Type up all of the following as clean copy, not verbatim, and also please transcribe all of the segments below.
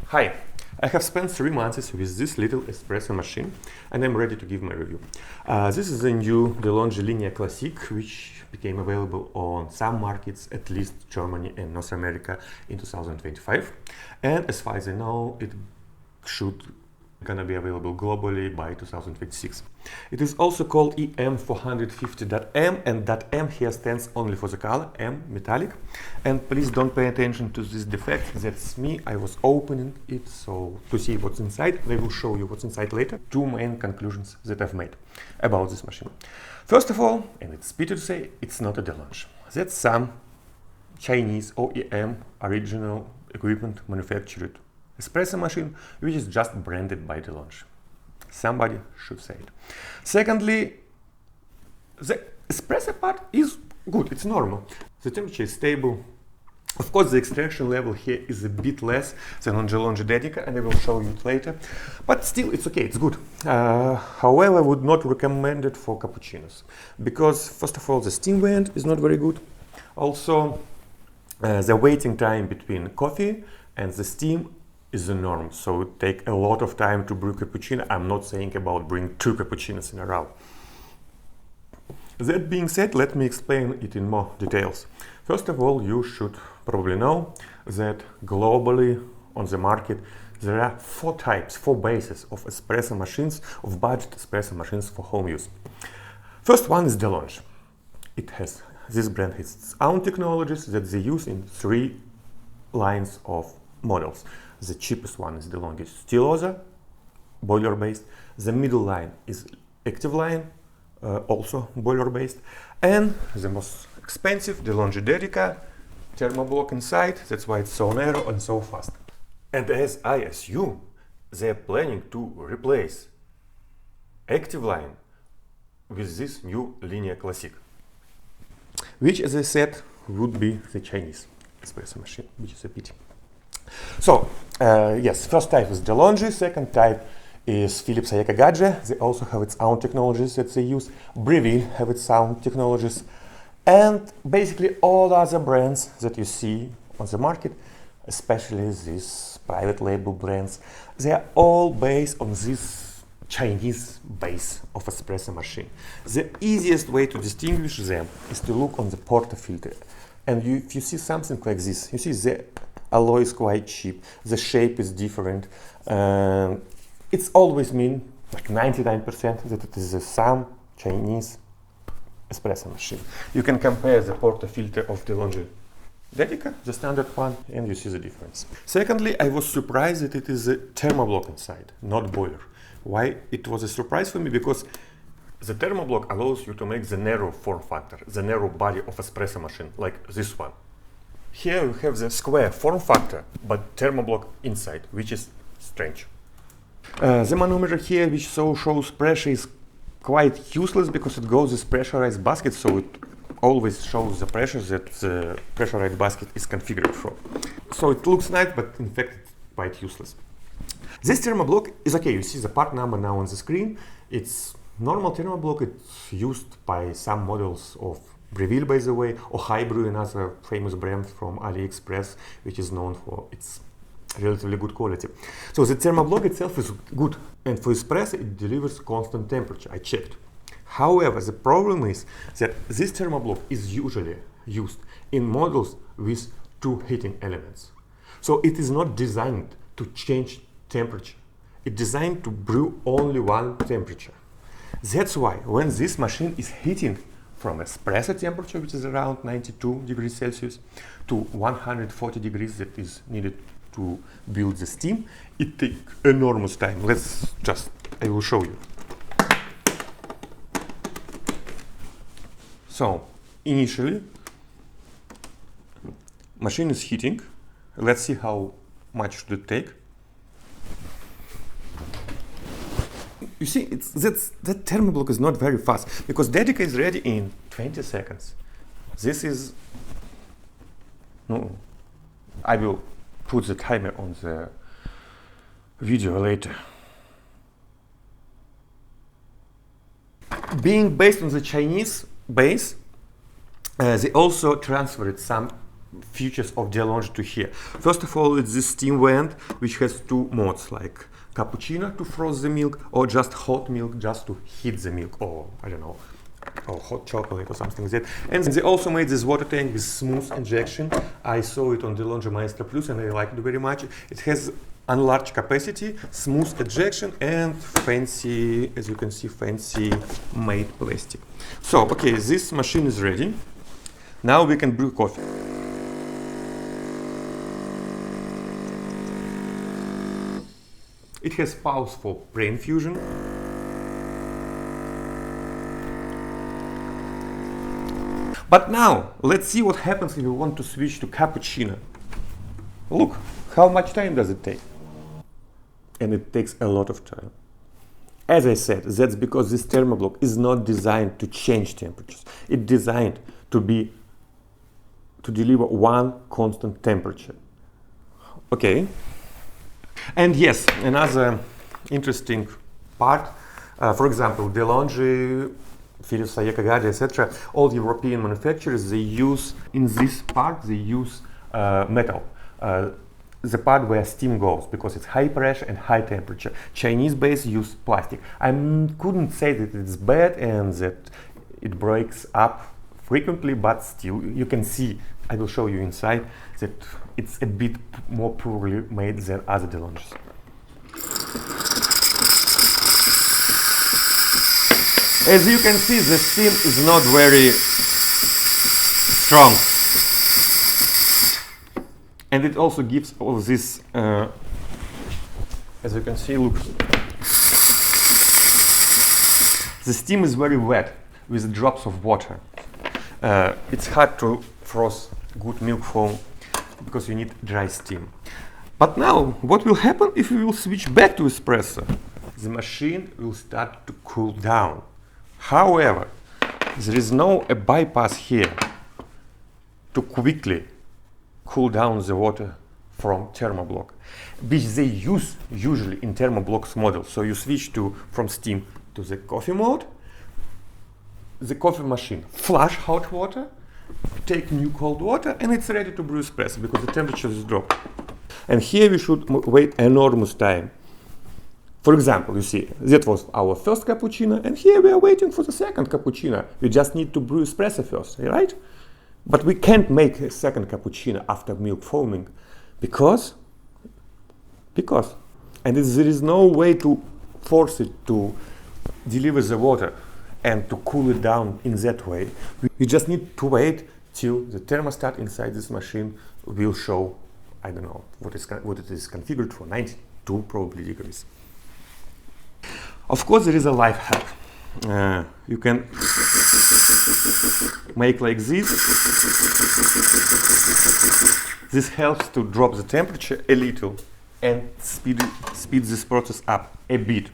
Hi, I have spent 3 months with this little espresso machine and I'm ready to give my review. This is a new Delonghi Linea Classic, which became available on some markets, at least Germany and North America, in 2025. And as far as I know, it should gonna be available globally by 2026. It is also called EM450M, and that M here stands only for the color, M metallic. And please don't pay attention to this defect, that's me. I was opening it so to see what's inside. I will show you what's inside later. 2 main conclusions that I've made about this machine. First of all, and it's pity to say, it's not a Delonghi. That's some Chinese OEM original equipment manufactured espresso machine, which is just branded by Delonghi. Somebody should say it. Secondly, the espresso part is good, it's normal. The temperature is stable. Of course, the extraction level here is a bit less than on Delonghi Dedica, and I will show you it later. But still, it's okay, it's good. However, I would not recommend it for cappuccinos, because first of all, the steam vent is not very good. Also, the waiting time between coffee and the steam is the norm, so it takes a lot of time to brew cappuccino. I'm not saying about brewing 2 cappuccinos in a row. That being said, let me explain it in more details. First of all, you should probably know that globally on the market there are 4 types, 4 bases of espresso machines, of budget espresso machines for home use. First one is Delonghi. This brand has its own technologies that they use in 3 lines of models. The cheapest one is Delonghi Stilosa, boiler based. The middle line is active line, also boiler based. And the most expensive, Delonghi Dedica, Thermoblock inside. That's why it's so narrow and so fast. And as I assume, they're planning to replace active line with this new Linea Classic, which, as I said, would be the Chinese espresso machine, which is a pity. So, yes, first type is Delonghi, second type is Philips Ayakagadge. They also have its own technologies that they use. Breville have its own technologies. And basically all other brands that you see on the market, especially these private label brands, they are all based on this Chinese base of espresso machine. The easiest way to distinguish them is to look on the portafilter. And if you see something like this, you see the alloy is quite cheap, the shape is different. It's always mean, like 99%, that it is some Chinese espresso machine. You can compare the portafilter of Delonghi Dedica, the standard one, and you see the difference. Secondly, I was surprised that it is a thermoblock inside, not boiler. Why it was a surprise for me? Because the thermoblock allows you to make the narrow form factor, the narrow body of espresso machine, like this one. Here you have the square form factor, but thermoblock inside, which is strange. The manometer here, which shows pressure, is quite useless because it goes with pressurized basket, so it always shows the pressure that the pressurized basket is configured for. So it looks nice, but in fact it's quite useless. This thermoblock is okay. You see the part number now on the screen. It's normal thermoblock. It's used by some models of Breville, by the way, or Hybrew, another famous brand from AliExpress, which is known for its relatively good quality. So the thermoblock itself is good, and for espresso it delivers constant temperature. I checked. However, the problem is that this thermoblock is usually used in models with 2 heating elements. So it is not designed to change temperature. It's designed to brew only one temperature. That's why when this machine is heating from espresso temperature, which is around 92 degrees Celsius, to 140 degrees that is needed to build the steam, it takes enormous time. I will show you. So, initially, machine is heating. Let's see how much should it take. You see, that thermoblock is not very fast, because Dedica is ready in 20 seconds. This is... No, I will put the timer on the video later. Being based on the Chinese base, they also transferred some features of Delonghi to here. First of all, it's this steam vent, which has two modes, like cappuccino to froth the milk, or just hot milk just to heat the milk, or I don't know, or hot chocolate or something like that. And they also made this water tank with smooth injection. I saw it on Delonghi Maestro Plus and I liked it very much. It has enlarged capacity, smooth ejection, and fancy, as you can see, fancy made plastic. So, okay, this machine is ready. Now we can brew coffee. It has pulse for pre-infusion. But now, let's see what happens if you want to switch to cappuccino. Look, how much time does it take? And it takes a lot of time. As I said, that's because this thermoblock is not designed to change temperatures. It's designed to deliver one constant temperature. Okay. And yes, another interesting part, for example, Delonghi, etc., all European manufacturers, they use, in this part, they use metal. The part where steam goes, because it's high pressure and high temperature. Chinese base use plastic. I couldn't say that it's bad and that it breaks up frequently, but still, you can see, I will show you inside, that it's a bit more poorly made than other Delonghis. As you can see, the steam is not very strong. And it also gives all this, as you can see, look. The steam is very wet with drops of water. It's hard to froth good milk foam because you need dry steam. But now, what will happen if we will switch back to espresso? The machine will start to cool down. However, there is no bypass here to quickly cool down the water from thermoblock, which they use usually in thermoblock's model. So you switch from steam to the coffee mode, the coffee machine flush hot water, take new cold water, and it's ready to brew espresso because the temperature is dropped. And here we should wait enormous time. For example, you see, that was our first cappuccino, and here we are waiting for the second cappuccino. We just need to brew espresso first, right? But we can't make a second cappuccino after milk foaming because there is no way to force it to deliver the water and to cool it down in that way. We just need to wait till the thermostat inside this machine will show, I don't know, what it is configured for, 92 probably degrees. Of course, there is a life hack. You can make like this. This helps to drop the temperature a little and speed this process up a bit.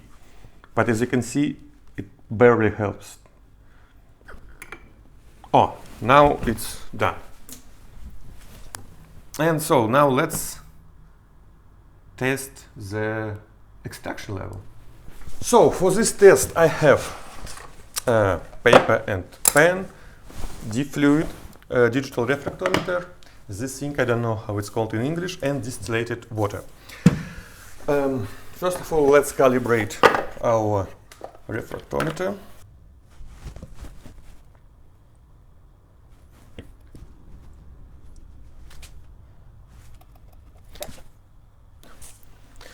But as you can see, it barely helps. Oh, now it's done. And so now let's test the extraction level. So for this test I have paper and pen, deep fluid, digital refractometer, this thing, I don't know how it's called in English, and distillated water. First of all, let's calibrate our refractometer.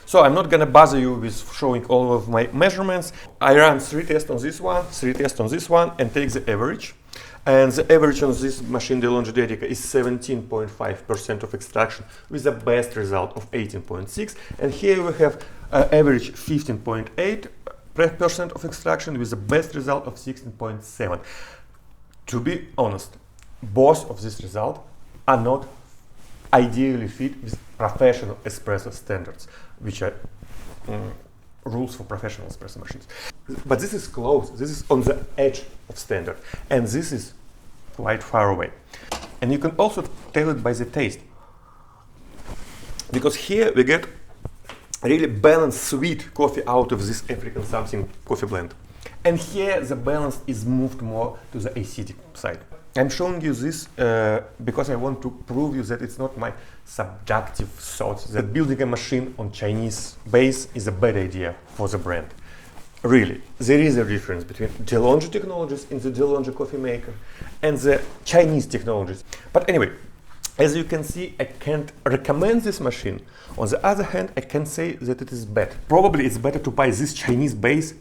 So I'm not going to bother you with showing all of my measurements. I run 3 tests on this one, 3 tests on this one, and take the average. And the average on this machine, Delonghi Dedica, is 17.5% of extraction with the best result of 18.6. And here we have average 15.8% of extraction with the best result of 16.7. To be honest, both of these results are not ideally fit with professional espresso standards, which are rules for professional espresso machines. But this is close, this is on the edge of standard, and this is quite far away. And you can also tell it by the taste, because here we get really balanced sweet coffee out of this African something coffee blend. And here the balance is moved more to the acidic side. I'm showing you this because I want to prove you that it's not my subjective thoughts that building a machine on Chinese base is a bad idea for the brand. Really, there is a difference between Delonghi technologies in the Delonghi coffee maker and the Chinese technologies. But anyway, as you can see, I can't recommend this machine. On the other hand, I can say that it is bad. Probably it's better to buy this Chinese base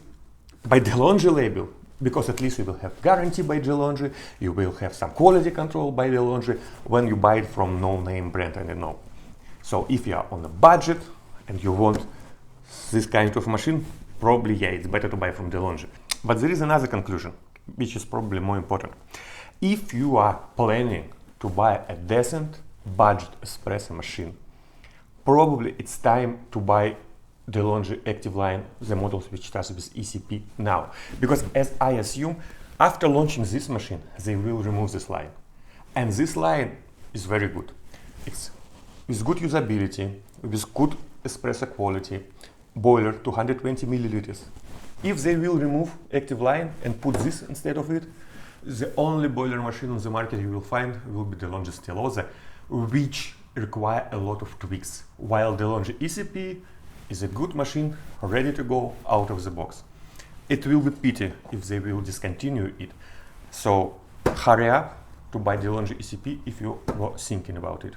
by Delonghi label, because at least you will have guarantee by Delonghi, you will have some quality control by Delonghi when you buy it from no-name brand, I don't know. So if you are on a budget and you want this kind of machine, probably, yeah, it's better to buy from Delonghi. But there is another conclusion, which is probably more important. If you are planning to buy a decent budget espresso machine, probably it's time to buy Delonghi active line, the models which starts with ECP now. Because as I assume, after launching this machine, they will remove this line. And this line is very good. It's with good usability, with good espresso quality, boiler 220 milliliters. If they will remove active line and put this instead of it, the only boiler machine on the market you will find will be Delonghi Stilosa, which require a lot of tweaks, while Delonghi ECP is a good machine ready to go out of the box. It will be pity if they will discontinue it. So hurry up to buy Delonghi ECP if you are thinking about it.